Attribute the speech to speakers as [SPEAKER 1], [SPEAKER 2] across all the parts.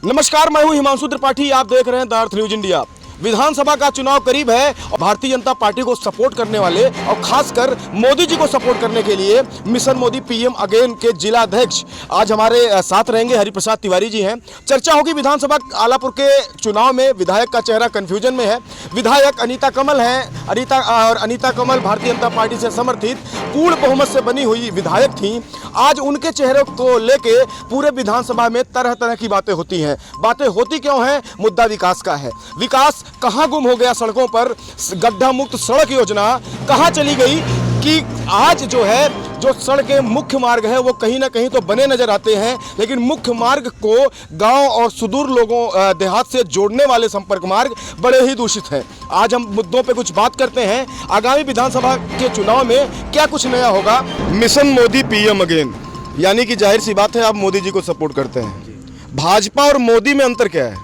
[SPEAKER 1] नमस्कार, मैं हूं हिमांशु त्रिपाठी। आप देख रहे हैं द अर्थ न्यूज इंडिया। विधानसभा का चुनाव करीब है और भारतीय जनता पार्टी को सपोर्ट करने वाले और खासकर मोदी जी को सपोर्ट करने के लिए मिशन मोदी पीएम अगेन के जिला अध्यक्ष आज हमारे साथ रहेंगे। हरिप्रसाद तिवारी जी हैं। चर्चा होगी विधानसभा आलापुर के चुनाव में। विधायक का चेहरा कंफ्यूजन में है। विधायक अनीता कमल हैं। अनीता कमल भारतीय जनता पार्टी से समर्थित पूर्ण बहुमत से बनी हुई विधायक थी। आज उनके चेहरे को लेके पूरे विधानसभा में तरह तरह की बातें होती हैं। बातें होती क्यों हैं? मुद्दा विकास का है। विकास कहां गुम हो गया? सड़कों पर गड्ढा मुक्त सड़क योजना कहां चली गई कि आज जो सड़कें मुख्य मार्ग है वो कहीं ना कहीं तो बने नजर आते हैं, लेकिन मुख्य मार्ग को गांव और सुदूर लोगों देहात से जोड़ने वाले संपर्क मार्ग बड़े ही दूषित हैं। आज हम मुद्दों पे कुछ बात करते हैं। आगामी विधानसभा के चुनाव में क्या कुछ नया होगा? मिशन मोदी पीएम अगेन, यानी कि जाहिर सी बात है आप मोदी जी को सपोर्ट करते हैं। भाजपा और मोदी में अंतर क्या है?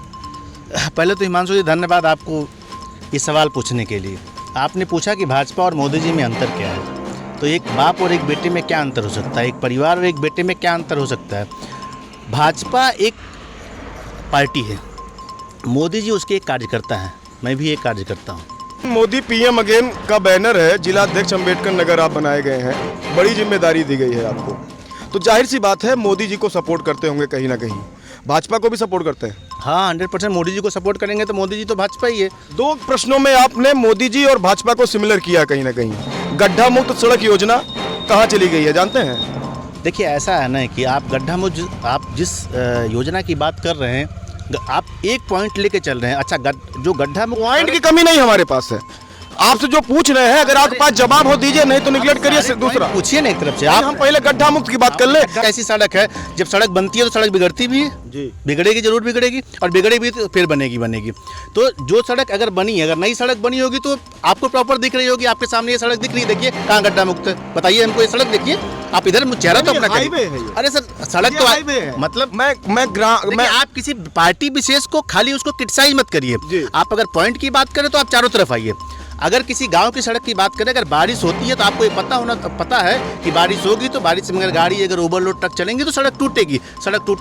[SPEAKER 2] पहले तो हिमांशु जी धन्यवाद आपको ये सवाल पूछने के लिए। आपने पूछा कि भाजपा और मोदी जी में अंतर क्या है, तो एक बाप और एक बेटे में क्या अंतर हो सकता है, एक परिवार और एक बेटे में क्या अंतर हो सकता है। भाजपा एक पार्टी है, मोदी जी उसके एक कार्यकर्ता हैं, मैं भी एक कार्यकर्ता हूँ।
[SPEAKER 1] मोदी पीएम अगेन का बैनर है, जिला अध्यक्ष अम्बेडकर नगर आप बनाए गए हैं, बड़ी जिम्मेदारी दी गई है आपको, तो जाहिर सी बात है मोदी जी को सपोर्ट करते होंगे कहीं ना कहीं। भाजपा को भी सपोर्ट करते हैं?
[SPEAKER 2] हाँ, 100% मोदी जी को सपोर्ट करेंगे तो मोदी जी तो भाजपा ही है।
[SPEAKER 1] दो प्रश्नों में आपने मोदी जी और भाजपा को सिमिलर किया कहीं ना कहीं। गड्ढा मुक्त सड़क योजना कहाँ चली गई है जानते हैं?
[SPEAKER 2] देखिए ऐसा है ना कि आप गड्ढा मुक्त, आप जिस योजना की बात कर रहे हैं, आप एक पॉइंट लेके चल रहे हैं। अच्छा, जो गड्ढा मुक्त
[SPEAKER 1] पॉइंट की कमी नहीं हमारे पास है। आपसे जो पूछ रहे हैं, अगर आपके पास जवाब हो दीजिए, नहीं तो निगलेक्ट करिए। दूसरा
[SPEAKER 2] पूछिए ना एक तरफ से। आप
[SPEAKER 1] हम पहले गड्ढा मुक्त की बात कर ले।
[SPEAKER 2] ऐसी सड़क है, जब सड़क बनती है तो सड़क बिगड़ती भी है जी, बिगड़ेगी, जरूर बिगड़ेगी, और बिगड़ेगी तो फिर बनेगी। तो जो सड़क अगर बनी है, अगर नई सड़क बनी होगी तो आपको प्रॉपर दिख रही होगी। आपके सामने ये सड़क दिख रही है, देखिए कहाँ गड्ढा मुक्त है, बताइए हमको। ये सड़क देखिए आप, इधर चेहरा तो अपना
[SPEAKER 1] हाईवे है।
[SPEAKER 2] अरे सर, सड़क तो हाईवे है। मतलब मैं आप किसी पार्टी विशेष को खाली उसको क्रिटिसाइज मत करिए। आप अगर पॉइंट की बात करें तो आप चारों तरफ आइए। अगर किसी गांव की सड़क की बात करें, अगर बारिश होती है तो आपको ये पता है कि बारिश होगी तो बारिश में अगर गाड़ी, अगर ओवरलोड ट्रक चलेंगी तो सड़क टूटेगी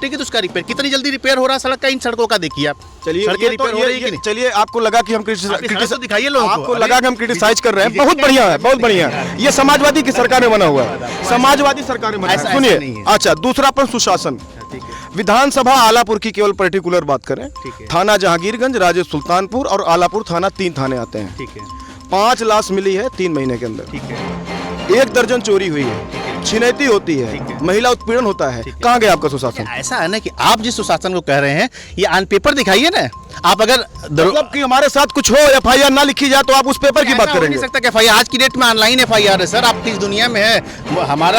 [SPEAKER 2] तो उसका रिपेयर कितनी जल्दी रिपेयर हो रहा है सड़क का। इन सड़कों का देखिए आप।
[SPEAKER 1] चलिए, चलिए आपको लगा कि हम
[SPEAKER 2] दिखाइए लोगों को,
[SPEAKER 1] आपको लगा कि हम क्रिटिसाइज कर रहे हैं। बहुत बढ़िया है, बहुत बढ़िया है। ये समाजवादी की सरकार में बना हुआ है, समाजवादी सरकार में बना है। सुनिए, अच्छा दूसरा प्रश्न, सुशासन। विधानसभा आलापुर की केवल पर्टिकुलर बात करें, थाना जहांगीरगंज, राजे सुल्तानपुर और आलापुर थाना, 3 थाने आते हैं। ठीक है। 5 लाश मिली है 3 महीने के अंदर। ठीक है। 1 दर्जन चोरी हुई है, छिनैती होती है, महिला उत्पीड़न होता है। कहाँ गया आपका सुशासन?
[SPEAKER 2] ऐसा है ना कि आप जिस सुशासन को कह रहे हैं, ये ऑन पेपर दिखाइए ना। आप अगर
[SPEAKER 1] मतलब कि हमारे साथ कुछ हो, एफआईआर ना लिखी जाए तो आप उस पेपर की बात करेंगे?
[SPEAKER 2] नहीं सकता कि एफआईआर आज की डेट में ऑनलाइन एफआईआर है सर। आप किस दुनिया में है?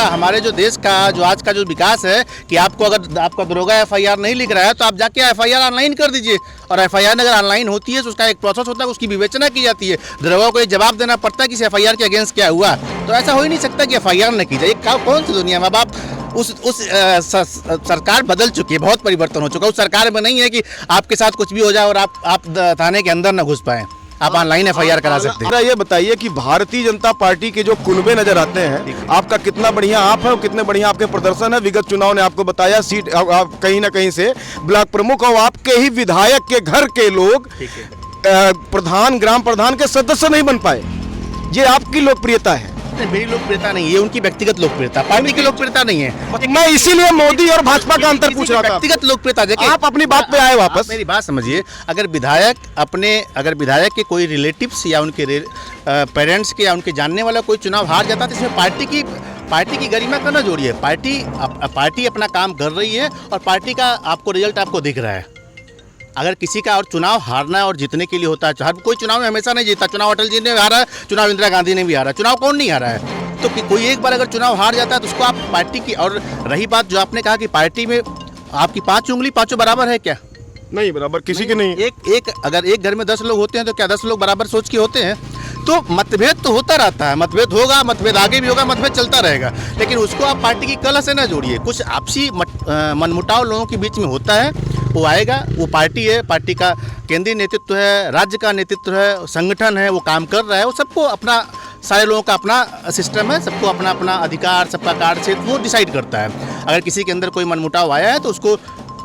[SPEAKER 2] हमारे जो देश का जो आज का जो विकास है कि आपको अगर आपका दरोगा एफआईआर नहीं लिख रहा है तो आप जाके एफआईआर ऑनलाइन कर दीजिए। और एफआईआर अगर ऑनलाइन होती है तो उसका एक प्रोसेस होता है, उसकी विवेचना की जाती है। दरोगा को एक जवाब देना पड़ता है कि इस एफआईआर के अगेंस्ट क्या हुआ। तो ऐसा हो ही नहीं सकता कि एफआईआर न की जाए। कौन सी दुनिया में अब आप उस सरकार बदल चुकी है, बहुत परिवर्तन हो चुका है। उस सरकार में नहीं है कि आपके साथ कुछ भी हो जाए और आप थाने के अंदर न घुस पाए, आप ऑनलाइन एफआईआर करा सकते हैं।
[SPEAKER 1] ये बताइए कि भारतीय जनता पार्टी के जो कुनबे नजर आते हैं, आपका कितना बढ़िया आप है और कितने बढ़िया आपके प्रदर्शन है। विगत चुनाव ने आपको बताया, सीट आप कहीं ना कहीं से ब्लॉक प्रमुख और आपके ही विधायक के घर के लोग प्रधान, ग्राम प्रधान के सदस्य नहीं बन पाए। ये आपकी लोकप्रियता है।
[SPEAKER 2] मेरी लोकप्रियता नहीं है, उनकी व्यक्तिगत लोकप्रियता, पार्टी की लोकप्रियता नहीं है।
[SPEAKER 1] मैं इसीलिए मोदी और भाजपा का अंतर पूछ रहा था।
[SPEAKER 2] व्यक्तिगत लोकप्रियता देखिए,
[SPEAKER 1] आप अपनी बात पे आए वापस।
[SPEAKER 2] मेरी बात समझिए। अगर विधायक के कोई रिलेटिव्स या उनके पेरेंट्स के या उनके जानने वाला कोई चुनाव हार जाता है तो इसमें पार्टी की गरिमा का ना जोड़िए। पार्टी अपना काम कर रही है और पार्टी का आपको रिजल्ट आपको दिख रहा है। अगर किसी का और चुनाव हारना और जीतने के लिए होता है, हर कोई चुनाव में हमेशा नहीं जीता। चुनाव अटल जी ने हारा है, चुनाव इंदिरा गांधी ने भी हारा, चुनाव कौन नहीं हारा है। तो कोई एक बार अगर चुनाव हार जाता है तो उसको आप पार्टी की। और रही बात जो आपने कहा कि पार्टी में आपकी 5 उंगली पांचों बराबर है, क्या
[SPEAKER 1] नहीं बराबर? किसी के नहीं।
[SPEAKER 2] अगर एक घर में 10 लोग होते हैं तो क्या 10 लोग बराबर सोच के होते हैं? तो मतभेद तो होता रहता है, मतभेद होगा, मतभेद आगे भी होगा, मतभेद चलता रहेगा, लेकिन उसको आप पार्टी की कलह से ना जोड़िए। कुछ आपसी मनमुटाव लोगों के बीच में होता है, वो आएगा। वो पार्टी है, पार्टी का केंद्रीय नेतृत्व है, राज्य का नेतृत्व है, संगठन है, वो काम कर रहा है, वो सबको अपना सारे लोगों का अपना सिस्टम है, सबको अपना अपना अधिकार, सबका कार्य क्षेत्र वो डिसाइड करता है। अगर किसी के अंदर कोई मनमुटाव आया है तो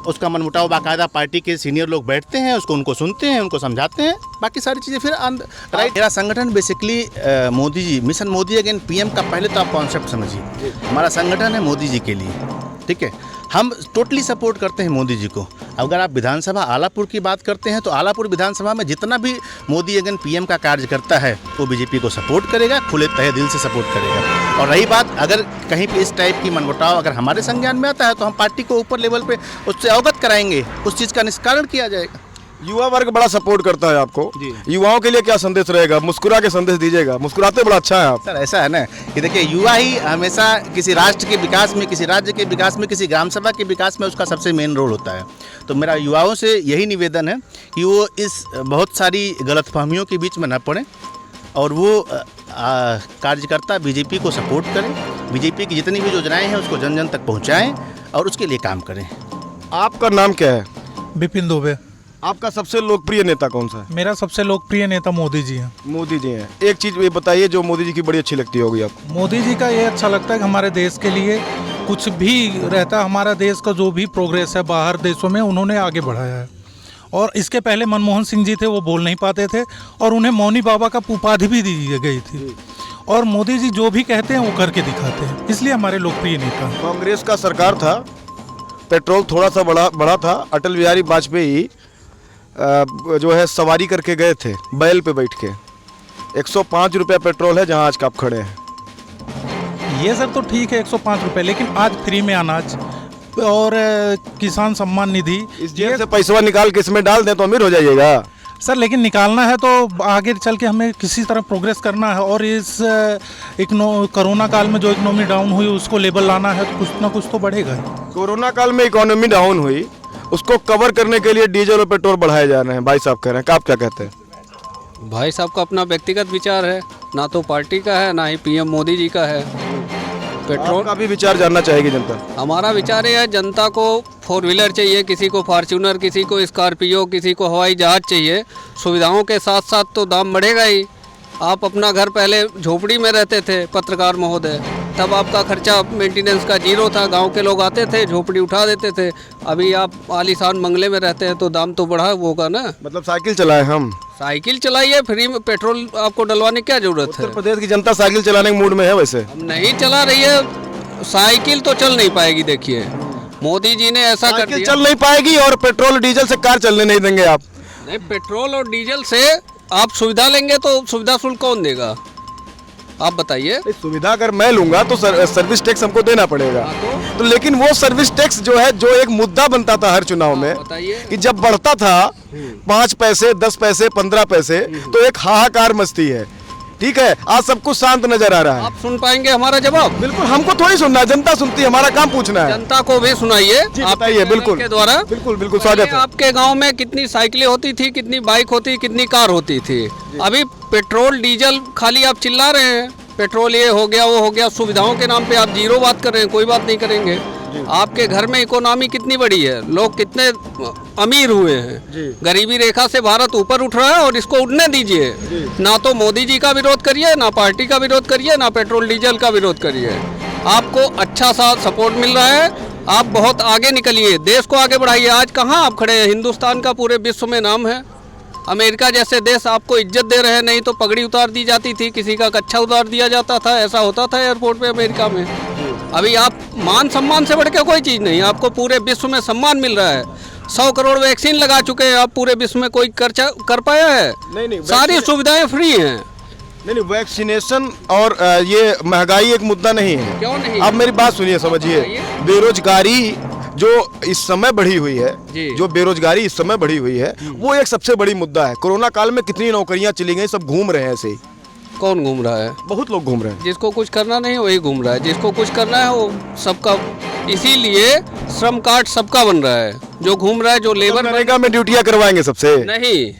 [SPEAKER 2] उसका मनमुटाव बाकायदा पार्टी के सीनियर लोग बैठते हैं, उनको सुनते हैं, उनको समझाते हैं, बाकी सारी चीज़ें फिर राइट। मेरा संगठन basically Modi ji, mission Modi again PM का पहले तो आप कॉन्सेप्ट समझिए। हमारा संगठन है मोदी जी के लिए, ठीक है। हम टोटली सपोर्ट करते हैं मोदी जी को। अगर आप विधानसभा आलापुर की बात करते हैं तो आलापुर विधानसभा में जितना भी मोदी अगेन पीएम का कार्य करता है वो बीजेपी को सपोर्ट करेगा, खुले तहे दिल से सपोर्ट करेगा। और रही बात अगर कहीं पे इस टाइप की मनमुटाव अगर हमारे संज्ञान में आता है तो हम पार्टी को ऊपर लेवल पे उससे अवगत कराएंगे, उस चीज़ का निष्कारण किया जाएगा।
[SPEAKER 1] युवा वर्ग बड़ा सपोर्ट करता है आपको
[SPEAKER 2] जी।
[SPEAKER 1] युवाओं के लिए क्या संदेश रहेगा? मुस्कुरा के संदेश दीजिएगा, मुस्कुराते बड़ा अच्छा है आप।
[SPEAKER 2] सर ऐसा है ना कि देखिए युवा ही हमेशा किसी राष्ट्र के विकास में, किसी राज्य के विकास में, किसी ग्राम सभा के विकास में उसका सबसे मेन रोल होता है। तो मेरा युवाओं से यही निवेदन है कि वो इस बहुत सारी गलतफहमियों के बीच में न पड़ें और वो कार्यकर्ता बीजेपी को सपोर्ट करें, बीजेपी की जितनी भी योजनाएं हैं उसको जन जन तक पहुँचाएँ और उसके लिए काम करें।
[SPEAKER 1] आपका नाम क्या है?
[SPEAKER 3] बिपिन दुबे।
[SPEAKER 1] आपका सबसे लोकप्रिय नेता कौन सा है?
[SPEAKER 3] मेरा सबसे लोकप्रिय नेता मोदी जी हैं।
[SPEAKER 1] मोदी जी हैं। एक चीज़ ये बताइए जो मोदी जी की बड़ी अच्छी लगती होगी आपको।
[SPEAKER 3] मोदी जी का ये अच्छा लगता है कि हमारे देश के लिए कुछ भी रहता है, हमारा देश का जो भी प्रोग्रेस है बाहर देशों में उन्होंने आगे बढ़ाया है। और इसके पहले मनमोहन सिंह जी थे, वो बोल नहीं पाते थे और उन्हें मौनी बाबा का उपाधि भी दी गई थी। और मोदी जी जो भी कहते हैं वो करके दिखाते हैं, इसलिए हमारे लोकप्रिय नेता।
[SPEAKER 1] कांग्रेस का सरकार था, पेट्रोल थोड़ा सा बढ़ा था। अटल बिहारी वाजपेयी जो है सवारी करके गए थे बैल पे बैठ के। 105 रुपया पेट्रोल है जहां आज आप खड़े हैं।
[SPEAKER 3] ये सर तो ठीक है 105 रुपये, लेकिन आज फ्री में अनाज और किसान सम्मान निधि,
[SPEAKER 1] इस जेब से पैसा निकाल के इसमें डाल दें तो अमीर हो जाइएगा।
[SPEAKER 3] सर लेकिन निकालना है तो आगे चल के हमें किसी तरह प्रोग्रेस करना है और इस कोरोना काल में जो इकोनॉमी डाउन हुई उसको लेवल लाना है तो कुछ ना कुछ तो बढ़ेगा।
[SPEAKER 1] कोरोना काल में इकोनॉमी डाउन हुई, उसको कवर करने के लिए डीजल और पेट्रोल बढ़ाए जा रहे हैं। भाई साहब कह रहे हैं, आप क्या कहते हैं?
[SPEAKER 4] भाई साहब का अपना व्यक्तिगत विचार है, ना तो पार्टी का है ना ही पीएम मोदी जी का है। पेट्रोल
[SPEAKER 1] का भी विचार जानना चाहेगी जनता।
[SPEAKER 4] हमारा विचार ये है, जनता को 4 व्हीलर चाहिए, किसी को फॉर्च्यूनर, किसी को स्कॉर्पियो, किसी को हवाई जहाज चाहिए। सुविधाओं के साथ साथ तो दाम बढ़ेगा ही। आप अपना घर पहले झोपड़ी में रहते थे पत्रकार महोदय, तब आपका खर्चा मेंटेनेंस का 0 था। गांव के लोग आते थे, झोपड़ी उठा देते थे। अभी आप आलीशान बंगले में रहते हैं तो दाम तो बढ़ा होगा ना।
[SPEAKER 1] मतलब साइकिल चलाए हम,
[SPEAKER 4] साइकिल चलाइए, फ्री में पेट्रोल आपको डलवाने की क्या जरूरत है?
[SPEAKER 1] उत्तर प्रदेश की जनता साइकिल चलाने के मूड में है। वैसे
[SPEAKER 4] अब नहीं चला रही है, साइकिल तो चल नहीं पाएगी। देखिए मोदी जी ने ऐसा कर
[SPEAKER 1] साइकिल
[SPEAKER 4] दिया।
[SPEAKER 1] चल नहीं पाएगी और पेट्रोल डीजल से कार चलने नहीं देंगे आप।
[SPEAKER 4] नहीं, पेट्रोल और डीजल से आप सुविधा लेंगे तो सुविधा शुल्क कौन देगा? आप बताइए।
[SPEAKER 1] सुविधा अगर मैं लूंगा तो सर्विस टैक्स हमको देना पड़ेगा। तो लेकिन वो सर्विस टैक्स जो है, जो एक मुद्दा बनता था हर चुनाव में
[SPEAKER 4] बताइए
[SPEAKER 1] कि जब बढ़ता था 5 पैसे, 10 पैसे, 15 पैसे, तो एक हाहाकार मचती है। ठीक है, आज सब कुछ शांत नजर आ रहा है।
[SPEAKER 4] आप सुन पाएंगे हमारा जवाब?
[SPEAKER 1] बिल्कुल, हमको थोड़ी सुनना है, जनता सुनती है, हमारा काम पूछना है।
[SPEAKER 4] जनता को भी सुनाइए।
[SPEAKER 1] आप बताइए। बिल्कुल
[SPEAKER 4] के द्वारा
[SPEAKER 1] बिल्कुल स्वागत है।
[SPEAKER 4] आपके गांव में कितनी साइकिलें होती थी, कितनी बाइक होती, कितनी कार होती थी? अभी पेट्रोल डीजल खाली आप चिल्ला रहे हैं, पेट्रोल ये हो गया वो हो गया, सुविधाओं के नाम पे आप 0 बात कर रहे हैं, कोई बात नहीं करेंगे। आपके घर में इकोनॉमी कितनी बड़ी है, लोग कितने अमीर हुए हैं। गरीबी रेखा से भारत ऊपर उठ रहा है और इसको उठने दीजिए। ना तो मोदी जी का विरोध करिए, ना पार्टी का विरोध करिए, ना पेट्रोल डीजल का विरोध करिए। आपको अच्छा सा सपोर्ट मिल रहा है, आप बहुत आगे निकलिए, देश को आगे बढ़ाइए। आज कहाँ आप खड़े हैं? हिंदुस्तान का पूरे विश्व में नाम है। अमेरिका जैसे देश आपको इज्जत दे रहे हैं, नहीं तो पगड़ी उतार दी जाती थी, किसी का कच्छा उतार दिया जाता था, ऐसा होता था एयरपोर्ट पे अमेरिका में। अभी आप मान सम्मान से बढ़ के कोई चीज़ नहीं, आपको पूरे विश्व में सम्मान मिल रहा है। 100 करोड़ वैक्सीन लगा चुके हैं आप, पूरे विश्व में कोई कर पाया है?
[SPEAKER 1] नहीं,
[SPEAKER 4] सारी सुविधाएं फ्री हैं।
[SPEAKER 1] नहीं, वैक्सीनेशन और ये महंगाई एक मुद्दा नहीं है।
[SPEAKER 4] क्यों नहीं?
[SPEAKER 1] आप मेरी बात सुनिए, समझिए। बेरोजगारी जो इस समय बढ़ी हुई है, जो बेरोजगारी इस समय बढ़ी हुई है, वो एक सबसे बड़ी मुद्दा है। कोरोना काल में कितनी नौकरियां चली गई, सब घूम रहे हैं ऐसे ही।
[SPEAKER 4] कौन घूम रहा है?
[SPEAKER 1] बहुत लोग घूम रहे हैं।
[SPEAKER 4] जिसको कुछ करना नहीं वही घूम रहा है, जिसको कुछ करना है वो सबका। इसीलिए श्रम कार्ड सबका बन रहा है। जो घूम रहा है, जो लेबर
[SPEAKER 1] मनरेगा में ड्यूटियां करवाएंगे सबसे।
[SPEAKER 4] नहीं,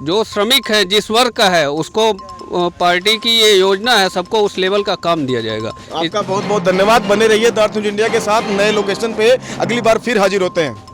[SPEAKER 4] जो श्रमिक है, जिस वर्ग का है, उसको पार्टी की ये योजना है, सबको उस लेवल का काम दिया जाएगा।
[SPEAKER 1] आपका बहुत बहुत धन्यवाद। बने रहिए द अर्थ न्यूज़ इंडिया के साथ। नए लोकेशन पे अगली बार फिर हाजिर होते हैं।